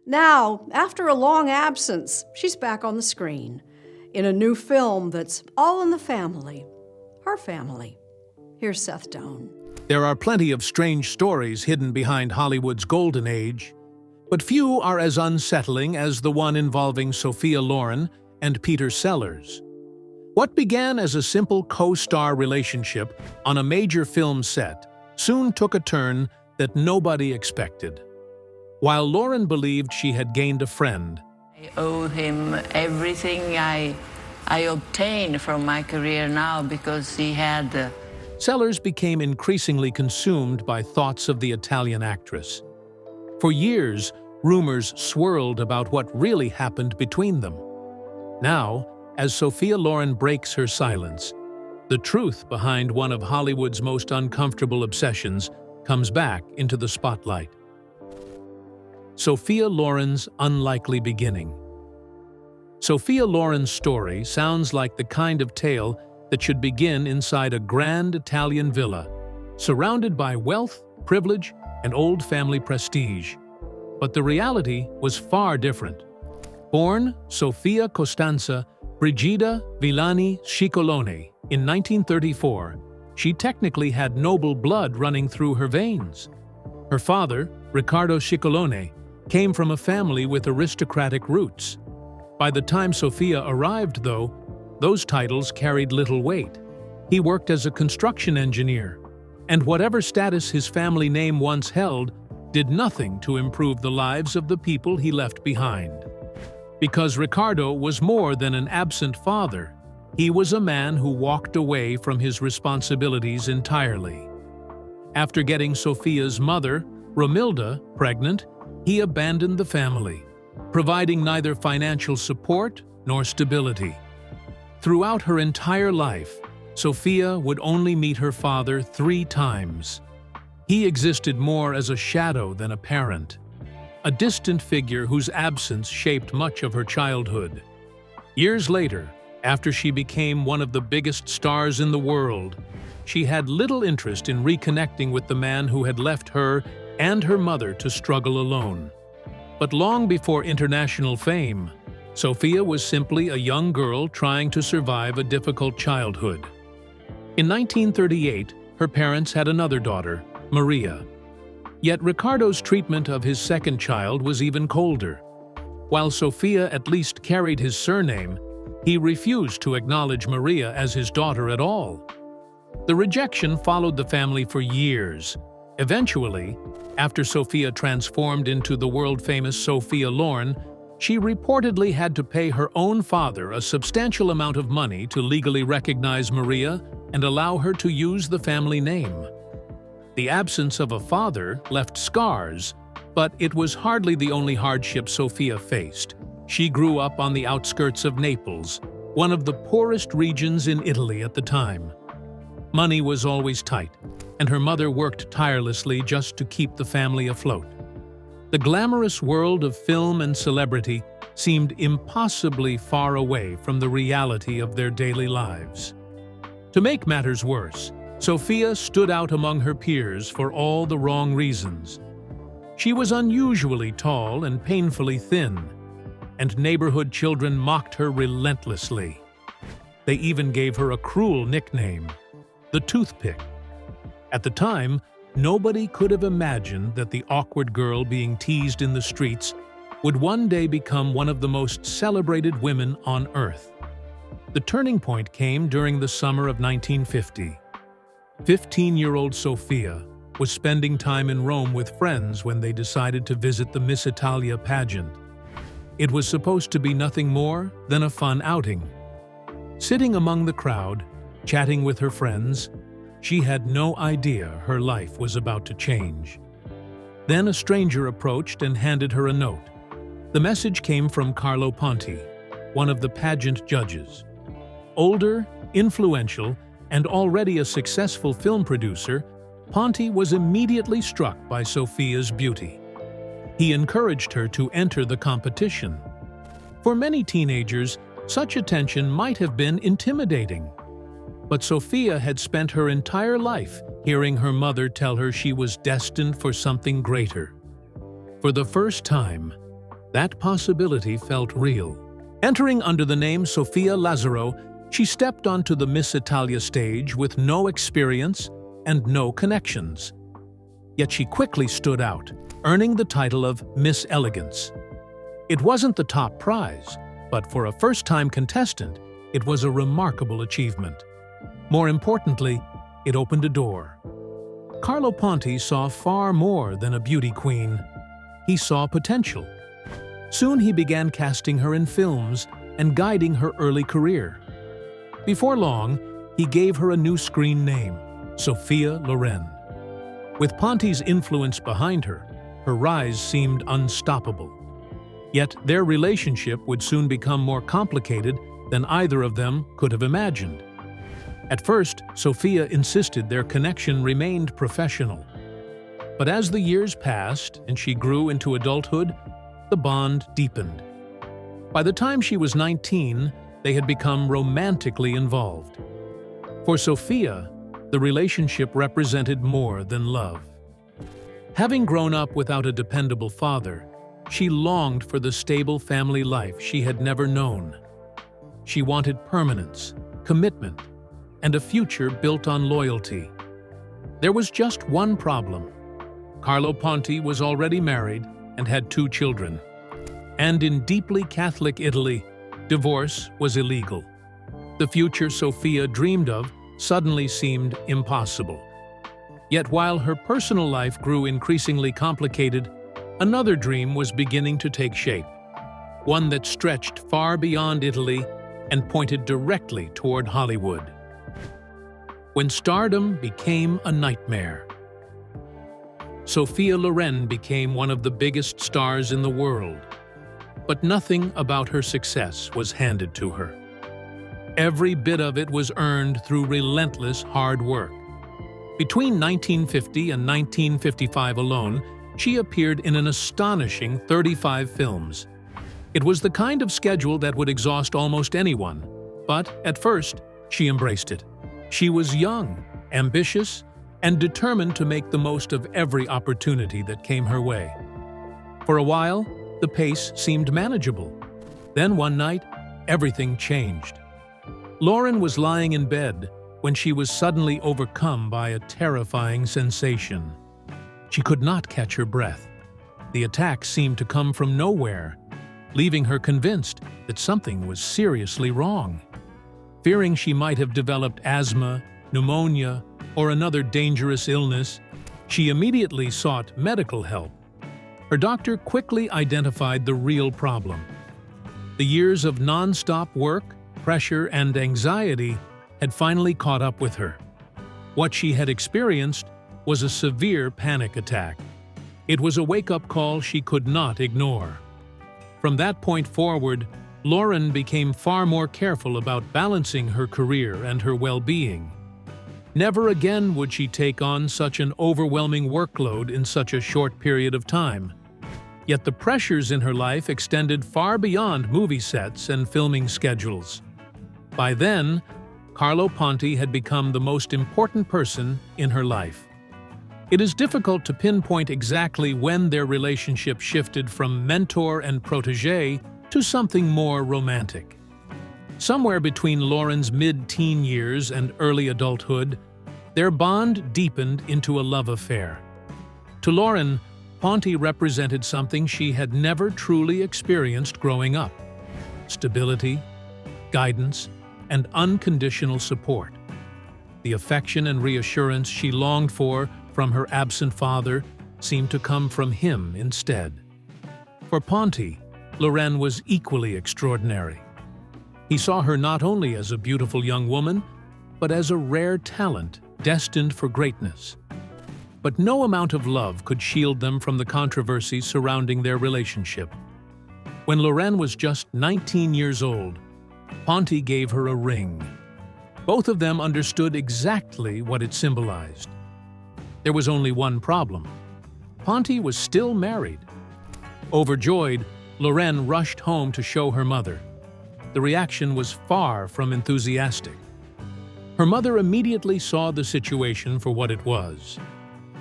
Now, after a long absence, she's back on the screen in a new film that's all in the family, her family. Here's Seth Doane. There are plenty of strange stories hidden behind Hollywood's golden age, but few are as unsettling as the one involving Sophia Loren and Peter Sellers. What began as a simple co-star relationship on a major film set soon took a turn that nobody expected. While Loren believed she had gained a friend, I owe him everything I obtained from my career now because he had... Sellers became increasingly consumed by thoughts of the Italian actress. For years, rumors swirled about what really happened between them. Now, as Sophia Loren breaks her silence, the truth behind one of Hollywood's most uncomfortable obsessions comes back into the spotlight. Sophia Loren's unlikely beginning. Sophia Loren's story sounds like the kind of tale that should begin inside a grand Italian villa, surrounded by wealth, privilege, and old family prestige. But the reality was far different. Born Sofia Costanza Brigida Villani Scicolone in 1934, she technically had noble blood running through her veins. Her father, Riccardo Scicolone, came from a family with aristocratic roots. By the time Sophia arrived, though, those titles carried little weight. He worked as a construction engineer, and whatever status his family name once held did nothing to improve the lives of the people he left behind. Because Riccardo was more than an absent father, he was a man who walked away from his responsibilities entirely. After getting Sophia's mother, Romilda, pregnant, he abandoned the family, providing neither financial support nor stability. Throughout her entire life, Sophia would only meet her father 3 times. He existed more as a shadow than a parent, a distant figure whose absence shaped much of her childhood. Years later, after she became one of the biggest stars in the world, she had little interest in reconnecting with the man who had left her and her mother to struggle alone. But long before international fame, Sophia was simply a young girl trying to survive a difficult childhood. In 1938, her parents had another daughter, Maria. Yet Riccardo's treatment of his second child was even colder. While Sophia at least carried his surname, he refused to acknowledge Maria as his daughter at all. The rejection followed the family for years. Eventually, after Sophia transformed into the world-famous Sophia Loren, she reportedly had to pay her own father a substantial amount of money to legally recognize Maria and allow her to use the family name. The absence of a father left scars, but it was hardly the only hardship Sophia faced. She grew up on the outskirts of Naples, one of the poorest regions in Italy at the time. Money was always tight, and her mother worked tirelessly just to keep the family afloat. The glamorous world of film and celebrity seemed impossibly far away from the reality of their daily lives. To make matters worse, Sophia stood out among her peers for all the wrong reasons. She was unusually tall and painfully thin, and neighborhood children mocked her relentlessly. They even gave her a cruel nickname, the Toothpick. At the time, nobody could have imagined that the awkward girl being teased in the streets would one day become one of the most celebrated women on Earth. The turning point came during the summer of 1950. 15-year-old Sophia was spending time in Rome with friends when they decided to visit the Miss Italia pageant. It was supposed to be nothing more than a fun outing. Sitting among the crowd, chatting with her friends, she had no idea her life was about to change. Then a stranger approached and handed her a note. The message came from Carlo Ponti, one of the pageant judges. Older, influential, and already a successful film producer, Ponti was immediately struck by Sophia's beauty. He encouraged her to enter the competition. For many teenagers, such attention might have been intimidating. But Sophia had spent her entire life hearing her mother tell her she was destined for something greater. For the first time, That possibility felt real. Entering under the name Sophia Lazzaro, she stepped onto the Miss Italia stage with no experience and no connections. Yet she quickly stood out, earning the title of Miss Elegance. It wasn't the top prize, but for a first-time contestant, it was a remarkable achievement. More importantly, it opened a door. Carlo Ponti saw far more than a beauty queen. He saw potential. Soon he began casting her in films and guiding her early career. Before long, he gave her a new screen name, Sophia Loren. With Ponti's influence behind her, her rise seemed unstoppable. Yet their relationship would soon become more complicated than either of them could have imagined. At first, Sophia insisted their connection remained professional. But as the years passed and she grew into adulthood, the bond deepened. By the time she was 19, they had become romantically involved. For Sophia, the relationship represented more than love. Having grown up without a dependable father, she longed for the stable family life she had never known. She wanted permanence, commitment, and a future built on loyalty. There was just one problem. Carlo Ponti was already married and had 2 children. And in deeply Catholic Italy, divorce was illegal. The future Sophia dreamed of suddenly seemed impossible. Yet while her personal life grew increasingly complicated, another dream was beginning to take shape, one that stretched far beyond Italy and pointed directly toward Hollywood. When stardom became a nightmare, Sophia Loren became one of the biggest stars in the world. But nothing about her success was handed to her. Every bit of it was earned through relentless hard work. Between 1950 and 1955 alone, she appeared in an astonishing 35 films. It was the kind of schedule that would exhaust almost anyone, but at first, she embraced it. She was young, ambitious, and determined to make the most of every opportunity that came her way. For a while, the pace seemed manageable. Then one night, everything changed. Loren was lying in bed when she was suddenly overcome by a terrifying sensation. She could not catch her breath. The attack seemed to come from nowhere, leaving her convinced that something was seriously wrong. Fearing she might have developed asthma, pneumonia, or another dangerous illness, she immediately sought medical help. Her doctor quickly identified the real problem. The years of non-stop work, pressure, and anxiety had finally caught up with her. What she had experienced was a severe panic attack. It was a wake-up call she could not ignore. From that point forward, Loren became far more careful about balancing her career and her well-being. Never again would she take on such an overwhelming workload in such a short period of time. Yet the pressures in her life extended far beyond movie sets and filming schedules. By then, Carlo Ponti had become the most important person in her life. It is difficult to pinpoint exactly when their relationship shifted from mentor and protege to something more romantic. Somewhere between Loren's mid-teen years and early adulthood, their bond deepened into a love affair. To Loren, Ponti represented something she had never truly experienced growing up: stability, guidance, and unconditional support. The affection and reassurance she longed for from her absent father seemed to come from him instead. For Ponti, Loren was equally extraordinary. He saw her not only as a beautiful young woman, but as a rare talent destined for greatness. But no amount of love could shield them from the controversies surrounding their relationship. When Loren was just 19 years old, Ponti gave her a ring. Both of them understood exactly what it symbolized. There was only one problem. Ponti was still married. Overjoyed, Loren rushed home to show her mother. The reaction was far from enthusiastic. Her mother immediately saw the situation for what it was.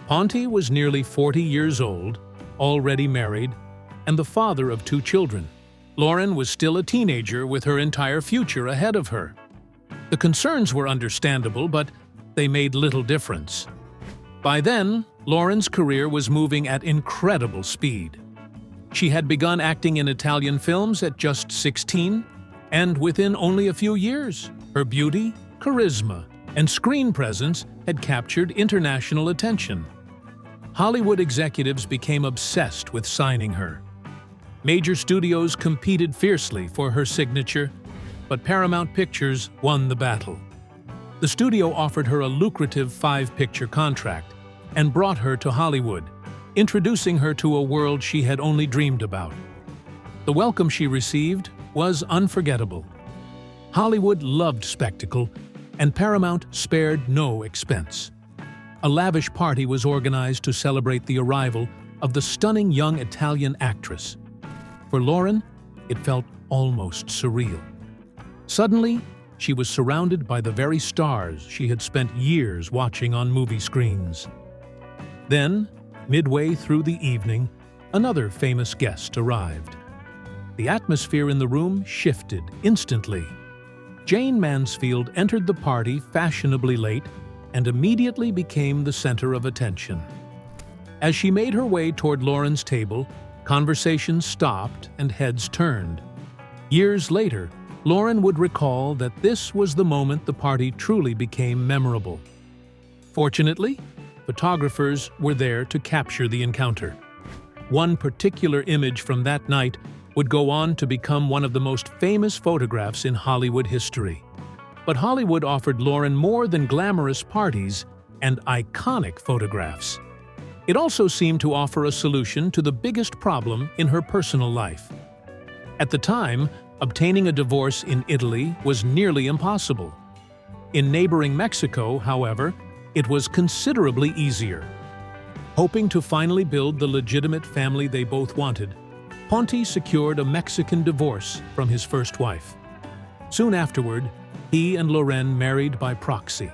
Ponti was nearly 40 years old, already married, and the father of 2 children. Loren was still a teenager with her entire future ahead of her. The concerns were understandable, but they made little difference. By then, Loren's career was moving at incredible speed. She had begun acting in Italian films at just 16, and within only a few years, her beauty, charisma, and screen presence had captured international attention. Hollywood executives became obsessed with signing her. Major studios competed fiercely for her signature, but Paramount Pictures won the battle. The studio offered her a lucrative 5-picture contract and brought her to Hollywood, introducing her to a world she had only dreamed about. The welcome she received was unforgettable. Hollywood loved spectacle, and Paramount spared no expense. A lavish party was organized to celebrate the arrival of the stunning young Italian actress. For Loren, it felt almost surreal. Suddenly, she was surrounded by the very stars she had spent years watching on movie screens. Then, midway through the evening, another famous guest arrived. The atmosphere in the room shifted instantly. Jane Mansfield entered the party fashionably late and immediately became the center of attention. As she made her way toward Loren's table, conversations stopped and heads turned. Years later, Loren would recall that this was the moment the party truly became memorable. Fortunately, photographers were there to capture the encounter. One particular image from that night would go on to become one of the most famous photographs in Hollywood history. But Hollywood offered Loren more than glamorous parties and iconic photographs. It also seemed to offer a solution to the biggest problem in her personal life. At the time, obtaining a divorce in Italy was nearly impossible. In neighboring Mexico, however, it was considerably easier. Hoping to finally build the legitimate family they both wanted, Ponte secured a Mexican divorce from his first wife. Soon afterward, he and Loren married by proxy.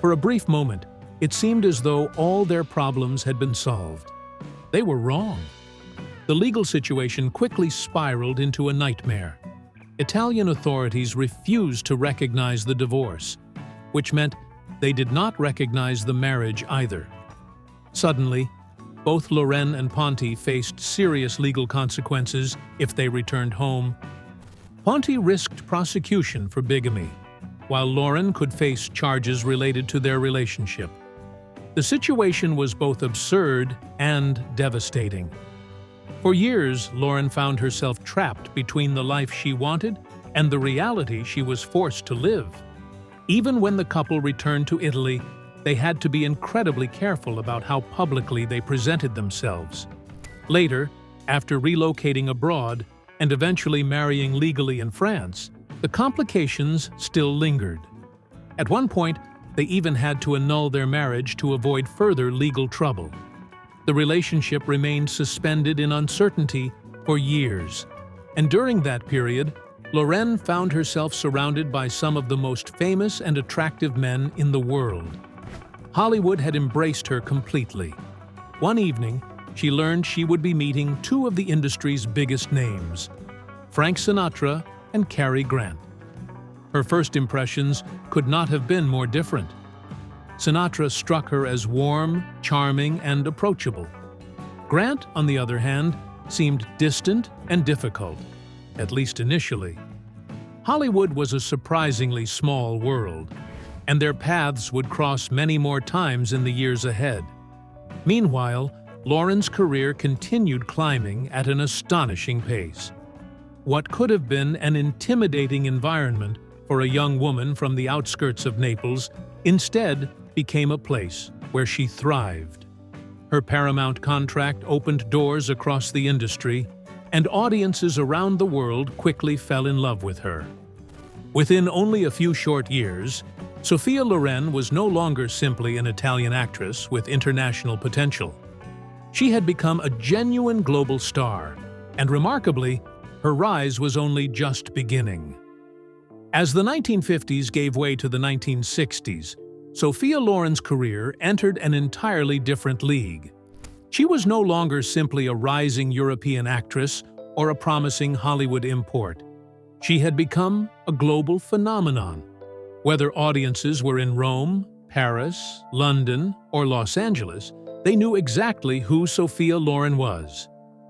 For a brief moment, it seemed as though all their problems had been solved. They were wrong. The legal situation quickly spiraled into a nightmare. Italian authorities refused to recognize the divorce, which meant they did not recognize the marriage either. Suddenly, both Loren and Ponte faced serious legal consequences if they returned home. Ponte risked prosecution for bigamy, while Loren could face charges related to their relationship. The situation was both absurd and devastating. For years, Loren found herself trapped between the life she wanted and the reality she was forced to live. Even when the couple returned to Italy, they had to be incredibly careful about how publicly they presented themselves. Later, after relocating abroad and eventually marrying legally in France, the complications still lingered. At one point, they even had to annul their marriage to avoid further legal trouble. The relationship remained suspended in uncertainty for years, and during that period, Loren found herself surrounded by some of the most famous and attractive men in the world. Hollywood had embraced her completely. One evening, she learned she would be meeting 2 of the industry's biggest names, Frank Sinatra and Cary Grant. Her first impressions could not have been more different. Sinatra struck her as warm, charming, and approachable. Grant, on the other hand, seemed distant and difficult, at least initially. Hollywood was a surprisingly small world, and their paths would cross many more times in the years ahead. Meanwhile, Loren's career continued climbing at an astonishing pace. What could have been an intimidating environment for a young woman from the outskirts of Naples instead became a place where she thrived. Her Paramount contract opened doors across the industry, and audiences around the world quickly fell in love with her. Within only a few short years, Sophia Loren was no longer simply an Italian actress with international potential. She had become a genuine global star, and remarkably, her rise was only just beginning. As the 1950s gave way to the 1960s, Sophia Loren's career entered an entirely different league. She was no longer simply a rising European actress or a promising Hollywood import. She had become a global phenomenon. Whether audiences were in Rome, Paris, London, or Los Angeles, they knew exactly who Sophia Loren was.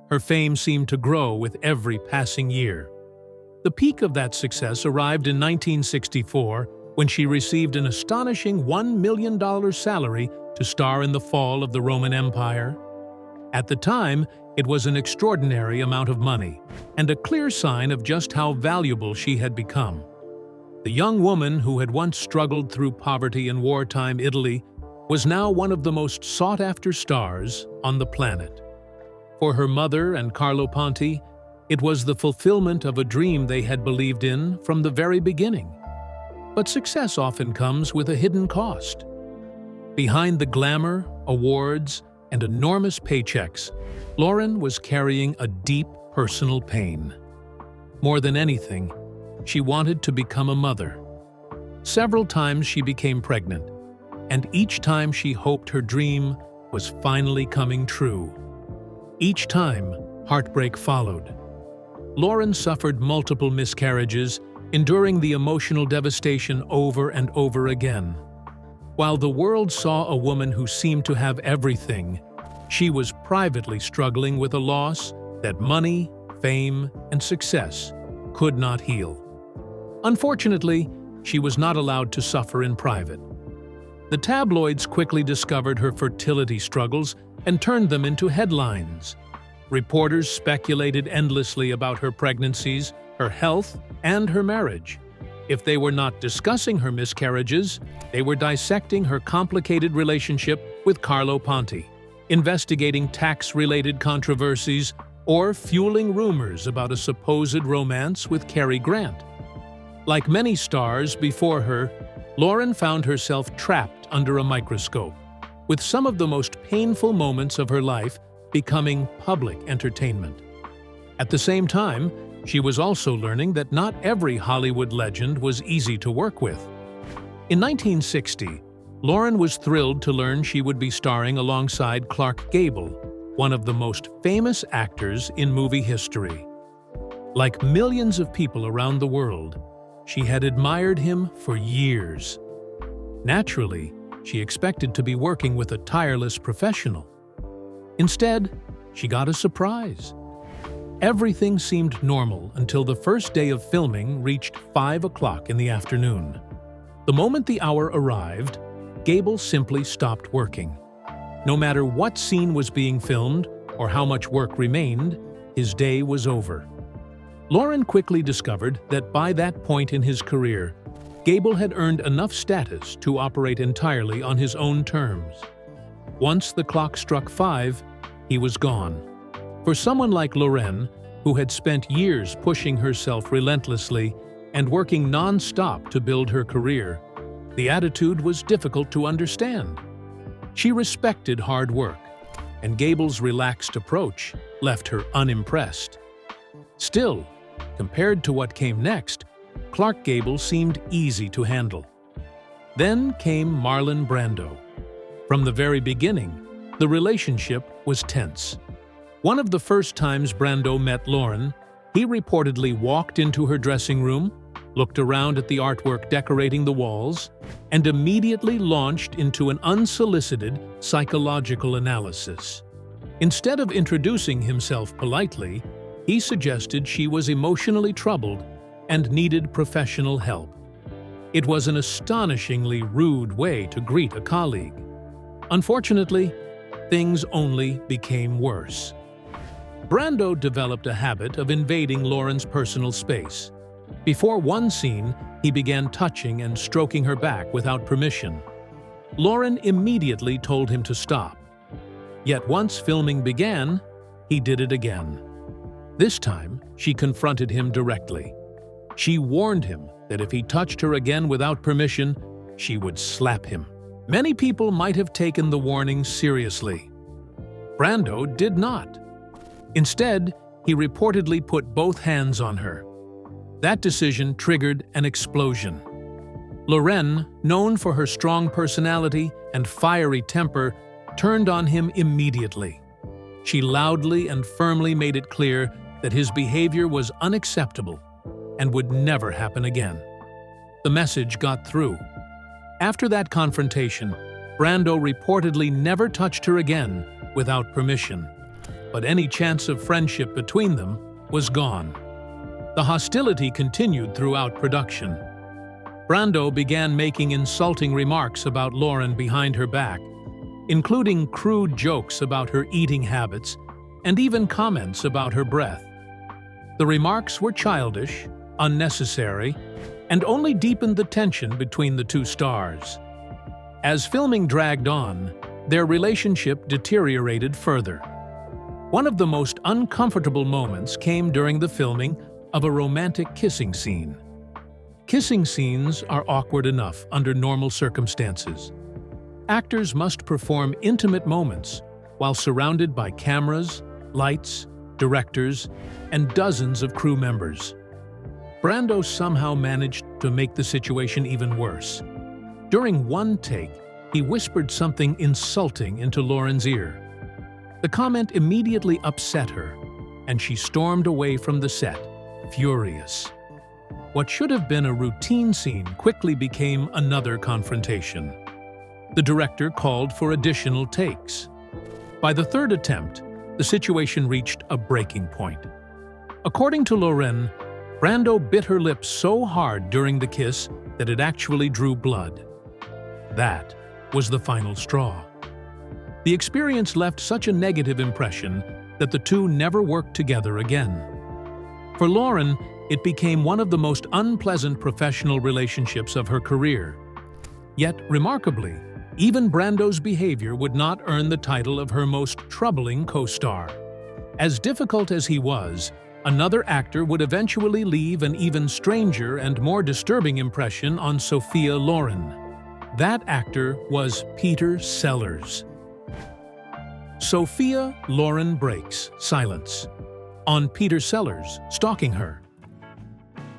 Her fame seemed to grow with every passing year. The peak of that success arrived in 1964 when she received an astonishing $1 million salary to star in The Fall of the Roman Empire. At the time, it was an extraordinary amount of money and a clear sign of just how valuable she had become. The young woman who had once struggled through poverty in wartime Italy was now one of the most sought-after stars on the planet. For her mother and Carlo Ponti, it was the fulfillment of a dream they had believed in from the very beginning. But success often comes with a hidden cost. Behind the glamour, awards, and enormous paychecks, Loren was carrying a deep personal pain. More than anything, she wanted to become a mother. Several times she became pregnant, and each time she hoped her dream was finally coming true. Each time, heartbreak followed. Loren suffered multiple miscarriages, enduring the emotional devastation over and over again. While the world saw a woman who seemed to have everything, she was privately struggling with a loss that money, fame, and success could not heal. Unfortunately, she was not allowed to suffer in private. The tabloids quickly discovered her fertility struggles and turned them into headlines. Reporters speculated endlessly about her pregnancies, her health, and her marriage. If they were not discussing her miscarriages, they were dissecting her complicated relationship with Carlo Ponti, investigating tax-related controversies, or fueling rumors about a supposed romance with Cary Grant. Like many stars before her, Loren found herself trapped under a microscope, with some of the most painful moments of her life becoming public entertainment. At the same time, she was also learning that not every Hollywood legend was easy to work with. In 1960, Loren was thrilled to learn she would be starring alongside Clark Gable, one of the most famous actors in movie history. Like millions of people around the world, she had admired him for years. Naturally, she expected to be working with a tireless professional. Instead, she got a surprise. Everything seemed normal until the first day of filming reached 5 o'clock in the afternoon. The moment the hour arrived, Gable simply stopped working. No matter what scene was being filmed or how much work remained, his day was over. Loren quickly discovered that by that point in his career, Gable had earned enough status to operate entirely on his own terms. Once the clock struck 5, he was gone. For someone like Loren, who had spent years pushing herself relentlessly and working non-stop to build her career, the attitude was difficult to understand. She respected hard work, and Gable's relaxed approach left her unimpressed. Still, compared to what came next, Clark Gable seemed easy to handle. Then came Marlon Brando. From the very beginning, the relationship was tense. One of the first times Brando met Loren, he reportedly walked into her dressing room, looked around at the artwork decorating the walls, and immediately launched into an unsolicited psychological analysis. Instead of introducing himself politely, he suggested she was emotionally troubled and needed professional help. It was an astonishingly rude way to greet a colleague. Unfortunately, things only became worse. Brando developed a habit of invading Loren's personal space. Before one scene, he began touching and stroking her back without permission. Loren immediately told him to stop. Yet once filming began, he did it again. This time, she confronted him directly. She warned him that if he touched her again without permission, she would slap him. Many people might have taken the warning seriously. Brando did not. Instead, he reportedly put both hands on her. That decision triggered an explosion. Loren, known for her strong personality and fiery temper, turned on him immediately. She loudly and firmly made it clear that his behavior was unacceptable and would never happen again. The message got through. After that confrontation, Brando reportedly never touched her again without permission, but any chance of friendship between them was gone. The hostility continued throughout production. Brando began making insulting remarks about Loren behind her back, including crude jokes about her eating habits and even comments about her breath. The remarks were childish, unnecessary, and only deepened the tension between the two stars. As filming dragged on, their relationship deteriorated further. One of the most uncomfortable moments came during the filming of a romantic kissing scene. Kissing scenes are awkward enough under normal circumstances. Actors must perform intimate moments while surrounded by cameras, lights, directors, and dozens of crew members. Brando somehow managed to make the situation even worse. During one take, he whispered something insulting into Loren's ear. The comment immediately upset her, and she stormed away from the set, furious. What should have been a routine scene quickly became another confrontation. The director called for additional takes. By the third attempt, the situation reached a breaking point. According to Loren, Brando bit her lips so hard during the kiss that it actually drew blood. That was the final straw. The experience left such a negative impression that the two never worked together again. For Loren, it became one of the most unpleasant professional relationships of her career. Yet, remarkably, even Brando's behavior would not earn the title of her most troubling co-star. As difficult as he was, another actor would eventually leave an even stranger and more disturbing impression on Sophia Loren. That actor was Peter Sellers. Sophia Loren breaks silence on Peter Sellers stalking her.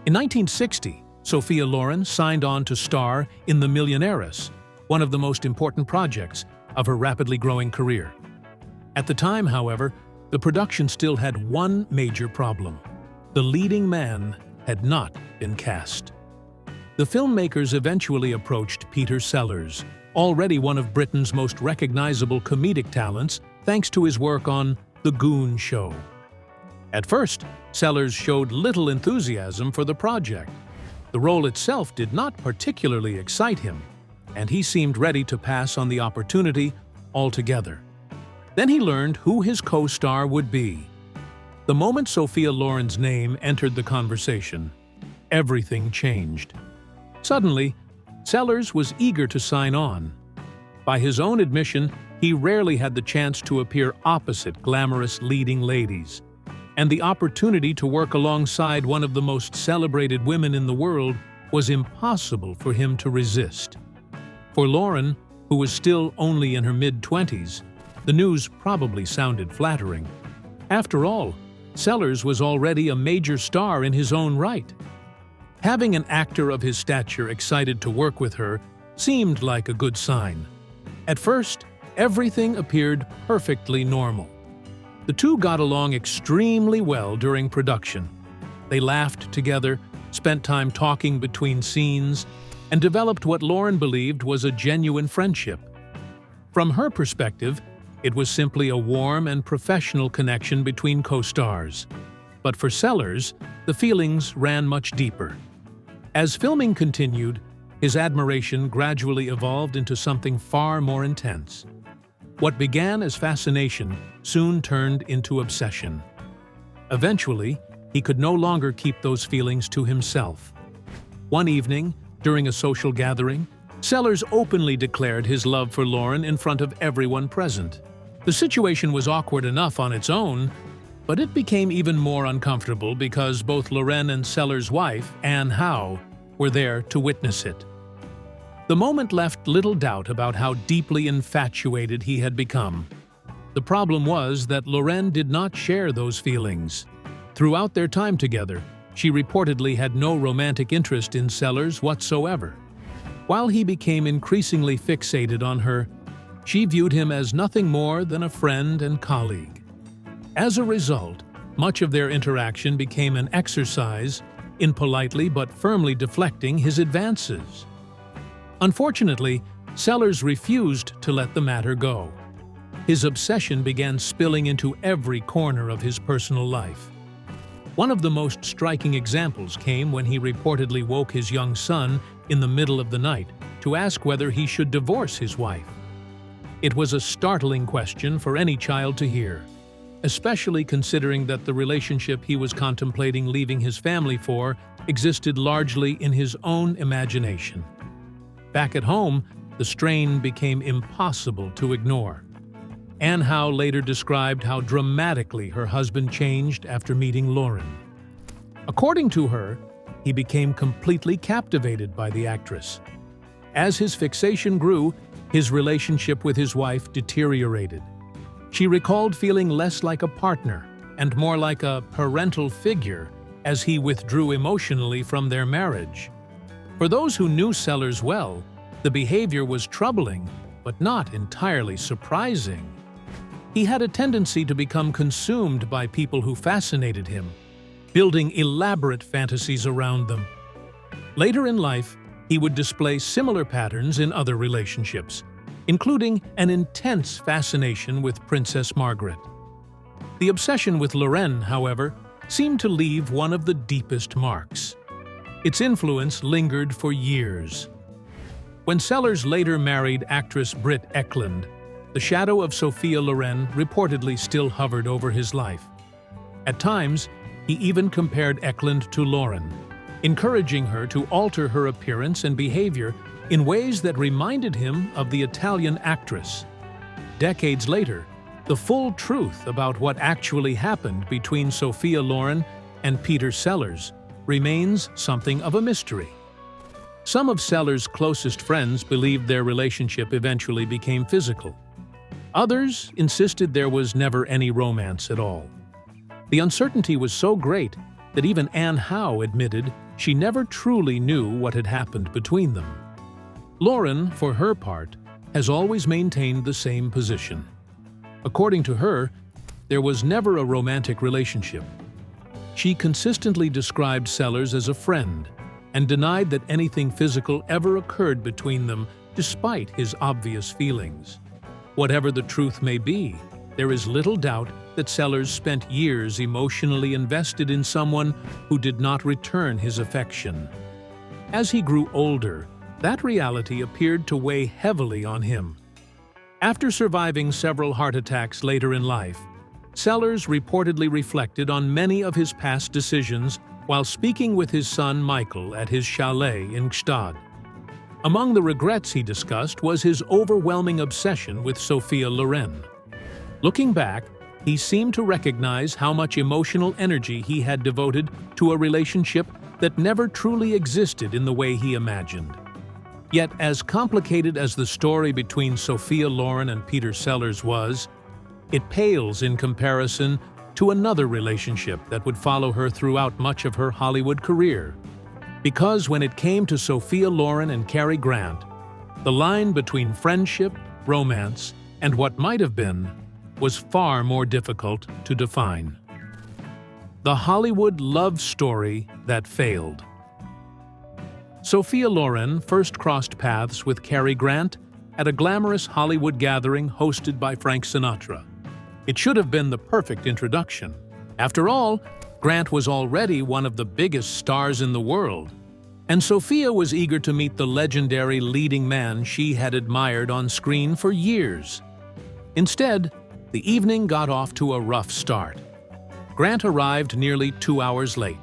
In 1960, Sophia Loren signed on to star in The Millionaires, one of the most important projects of her rapidly growing career. At the time, however, the production still had one major problem. The leading man had not been cast. The filmmakers eventually approached Peter Sellers, already one of Britain's most recognizable comedic talents thanks to his work on The Goon Show. At first, Sellers showed little enthusiasm for the project. The role itself did not particularly excite him, and he seemed ready to pass on the opportunity altogether. Then he learned who his co-star would be. The moment Sophia Loren's name entered the conversation, everything changed. Suddenly, Sellers was eager to sign on. By his own admission, he rarely had the chance to appear opposite glamorous leading ladies, and the opportunity to work alongside one of the most celebrated women in the world was impossible for him to resist. For Loren, who was still only in her mid-20s, the news probably sounded flattering. After all, Sellers was already a major star in his own right. Having an actor of his stature excited to work with her seemed like a good sign. At first, everything appeared perfectly normal. The two got along extremely well during production. They laughed together, spent time talking between scenes, and developed what Loren believed was a genuine friendship. From her perspective, it was simply a warm and professional connection between co-stars. But for Sellers, the feelings ran much deeper. As filming continued, his admiration gradually evolved into something far more intense. What began as fascination soon turned into obsession. Eventually, he could no longer keep those feelings to himself. One evening, during a social gathering, Sellers openly declared his love for Loren in front of everyone present. The situation was awkward enough on its own, but it became even more uncomfortable because both Loren and Sellers' wife, Anne Howe, were there to witness it. The moment left little doubt about how deeply infatuated he had become. The problem was that Loren did not share those feelings. Throughout their time together, she reportedly had no romantic interest in Sellers whatsoever. While he became increasingly fixated on her, she viewed him as nothing more than a friend and colleague. As a result, much of their interaction became an exercise in politely but firmly deflecting his advances. Unfortunately, Sellers refused to let the matter go. His obsession began spilling into every corner of his personal life. One of the most striking examples came when he reportedly woke his young son in the middle of the night to ask whether he should divorce his wife. It was a startling question for any child to hear, especially considering that the relationship he was contemplating leaving his family for existed largely in his own imagination. Back at home, the strain became impossible to ignore. Anne Howe later described how dramatically her husband changed after meeting Loren. According to her, he became completely captivated by the actress. As his fixation grew, his relationship with his wife deteriorated. She recalled feeling less like a partner and more like a parental figure as he withdrew emotionally from their marriage. For those who knew Sellers well, the behavior was troubling, but not entirely surprising. He had a tendency to become consumed by people who fascinated him, building elaborate fantasies around them. Later in life, he would display similar patterns in other relationships, including an intense fascination with Princess Margaret. The obsession with Loren, however, seemed to leave one of the deepest marks. Its influence lingered for years. When Sellers later married actress Britt Ekland, the shadow of Sophia Loren reportedly still hovered over his life. At times, he even compared Ekland to Loren, encouraging her to alter her appearance and behavior in ways that reminded him of the Italian actress. Decades later, the full truth about what actually happened between Sophia Loren and Peter Sellers remains something of a mystery. Some of Sellers' closest friends believed their relationship eventually became physical. Others insisted there was never any romance at all. The uncertainty was so great that even Anne Howe admitted she never truly knew what had happened between them. Loren, for her part, has always maintained the same position. According to her, there was never a romantic relationship. She consistently described Sellers as a friend and denied that anything physical ever occurred between them despite his obvious feelings. Whatever the truth may be, there is little doubt that Sellers spent years emotionally invested in someone who did not return his affection. As he grew older, that reality appeared to weigh heavily on him. After surviving several heart attacks later in life, Sellers reportedly reflected on many of his past decisions while speaking with his son Michael at his chalet in Gstaad. Among the regrets he discussed was his overwhelming obsession with Sophia Loren. Looking back, he seemed to recognize how much emotional energy he had devoted to a relationship that never truly existed in the way he imagined. Yet, as complicated as the story between Sophia Loren and Peter Sellers was, it pales in comparison to another relationship that would follow her throughout much of her Hollywood career. Because when it came to Sophia Loren and Cary Grant, the line between friendship, romance, and what might have been was far more difficult to define. The Hollywood love story that failed. Sophia Loren first crossed paths with Cary Grant at a glamorous Hollywood gathering hosted by Frank Sinatra. It should have been the perfect introduction. After all, Grant was already one of the biggest stars in the world, and Sophia was eager to meet the legendary leading man she had admired on screen for years. Instead, the evening got off to a rough start. Grant arrived nearly 2 hours late,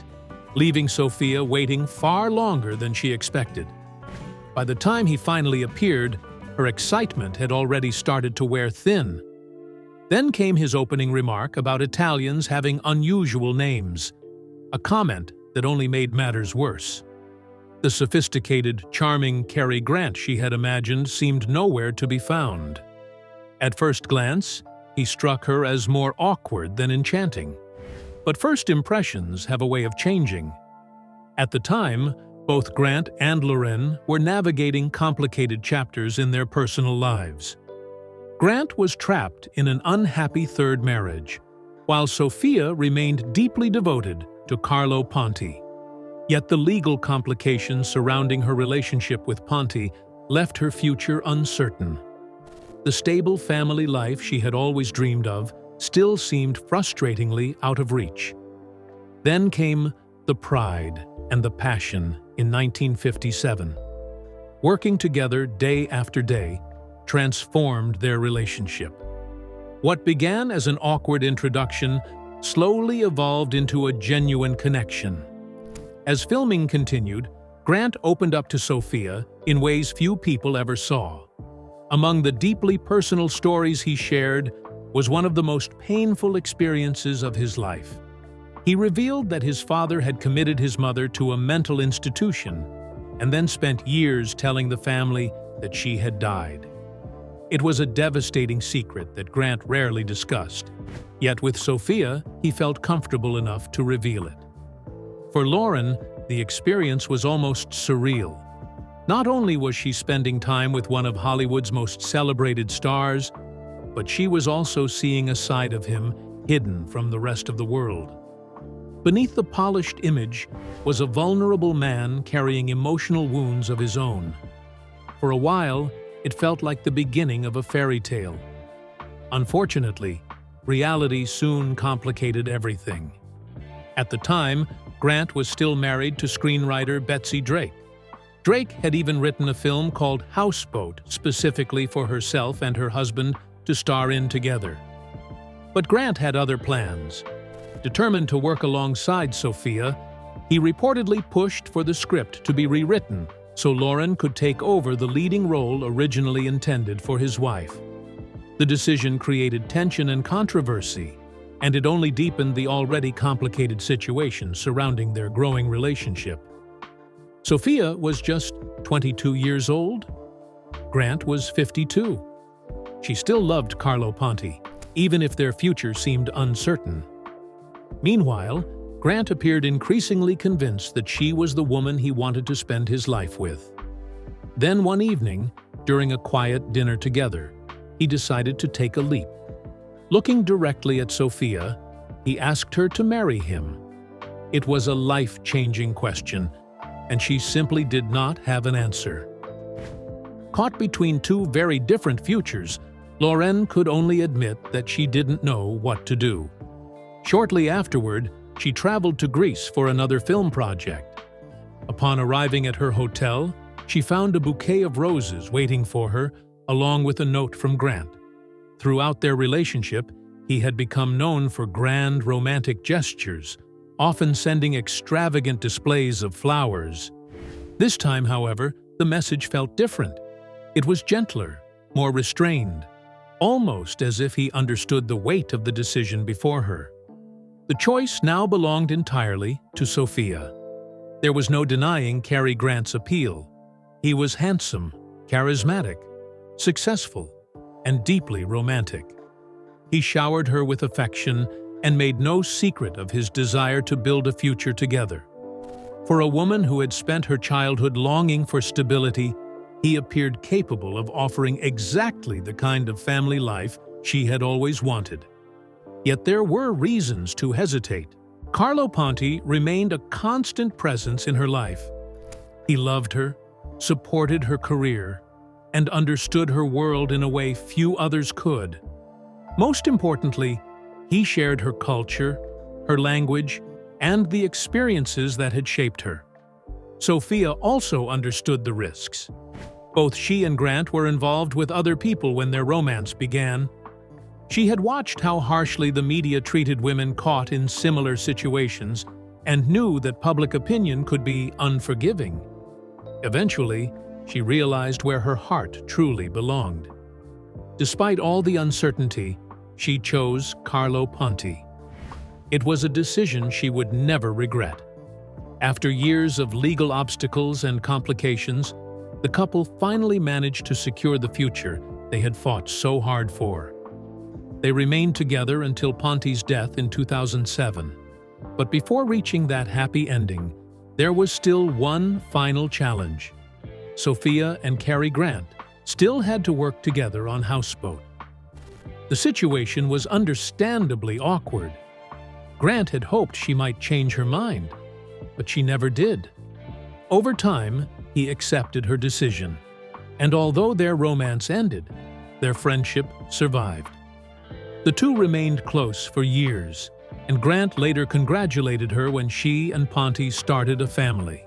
leaving Sophia waiting far longer than she expected. By the time he finally appeared, her excitement had already started to wear thin. Then came his opening remark about Italians having unusual names, a comment that only made matters worse. The sophisticated, charming Cary Grant she had imagined seemed nowhere to be found. At first glance, he struck her as more awkward than enchanting. But first impressions have a way of changing. At the time, both Grant and Loren were navigating complicated chapters in their personal lives. Grant was trapped in an unhappy third marriage, while Sophia remained deeply devoted to Carlo Ponti. Yet the legal complications surrounding her relationship with Ponti left her future uncertain. The stable family life she had always dreamed of still seemed frustratingly out of reach. Then came the pride and the passion in 1957. Working together day after day transformed their relationship. What began as an awkward introduction slowly evolved into a genuine connection. As filming continued, Grant opened up to Sophia in ways few people ever saw. Among the deeply personal stories he shared was one of the most painful experiences of his life. He revealed that his father had committed his mother to a mental institution and then spent years telling the family that she had died. It was a devastating secret that Grant rarely discussed, yet with Sophia, he felt comfortable enough to reveal it. For Loren, the experience was almost surreal. Not only was she spending time with one of Hollywood's most celebrated stars, but she was also seeing a side of him hidden from the rest of the world. Beneath the polished image was a vulnerable man carrying emotional wounds of his own. For a while, it felt like the beginning of a fairy tale. Unfortunately, reality soon complicated everything. At the time, Grant was still married to screenwriter Betsy Drake. Drake had even written a film called Houseboat specifically for herself and her husband to star in together. But Grant had other plans. Determined to work alongside Sophia, he reportedly pushed for the script to be rewritten so Loren could take over the leading role originally intended for his wife. The decision created tension and controversy, and it only deepened the already complicated situation surrounding their growing relationship. Sophia was just 22 years old. Grant was 52. She still loved Carlo Ponti, even if their future seemed uncertain. Meanwhile, Grant appeared increasingly convinced that she was the woman he wanted to spend his life with. Then one evening, during a quiet dinner together, he decided to take a leap. Looking directly at Sophia, he asked her to marry him. It was a life-changing question, and she simply did not have an answer. Caught between two very different futures, Loren could only admit that she didn't know what to do. Shortly afterward, she traveled to Greece for another film project. Upon arriving at her hotel, she found a bouquet of roses waiting for her, along with a note from Grant. Throughout their relationship, he had become known for grand romantic gestures, often sending extravagant displays of flowers. This time, however, the message felt different. It was gentler, more restrained, almost as if he understood the weight of the decision before her. The choice now belonged entirely to Sophia. There was no denying Cary Grant's appeal. He was handsome, charismatic, successful, and deeply romantic. He showered her with affection and made no secret of his desire to build a future together. For a woman who had spent her childhood longing for stability, he appeared capable of offering exactly the kind of family life she had always wanted. Yet there were reasons to hesitate. Carlo Ponti remained a constant presence in her life. He loved her, supported her career, and understood her world in a way few others could. Most importantly, he shared her culture, her language, and the experiences that had shaped her. Sophia also understood the risks. Both she and Grant were involved with other people when their romance began. She had watched how harshly the media treated women caught in similar situations and knew that public opinion could be unforgiving. Eventually, she realized where her heart truly belonged. Despite all the uncertainty, she chose Carlo Ponti. It was a decision she would never regret. After years of legal obstacles and complications, the couple finally managed to secure the future they had fought so hard for. They remained together until Ponti's death in 2007. But before reaching that happy ending, there was still one final challenge. Sophia and Cary Grant still had to work together on Houseboat. The situation was understandably awkward. Grant had hoped she might change her mind, but she never did. Over time, he accepted her decision, and although their romance ended, their friendship survived. The two remained close for years, and Grant later congratulated her when she and Ponte started a family.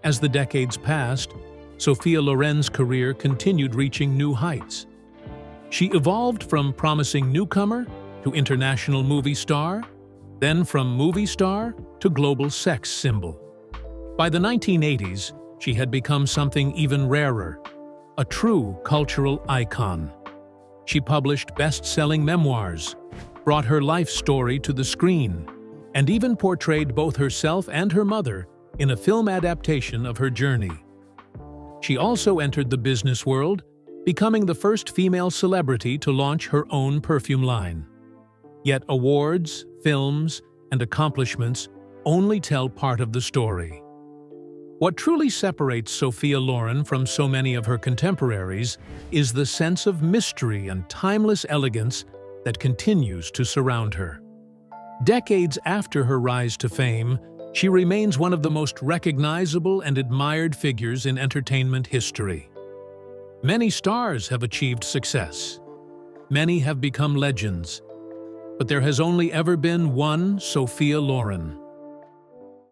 As the decades passed, Sophia Loren's career continued reaching new heights. She evolved from promising newcomer to international movie star, then from movie star to global sex symbol. By the 1980s, she had become something even rarer, a true cultural icon. She published best-selling memoirs, brought her life story to the screen, and even portrayed both herself and her mother in a film adaptation of her journey. She also entered the business world, becoming the first female celebrity to launch her own perfume line. Yet awards, films, and accomplishments only tell part of the story. What truly separates Sophia Loren from so many of her contemporaries is the sense of mystery and timeless elegance that continues to surround her. Decades after her rise to fame, she remains one of the most recognizable and admired figures in entertainment history. Many stars have achieved success. Many have become legends. But there has only ever been one Sophia Loren.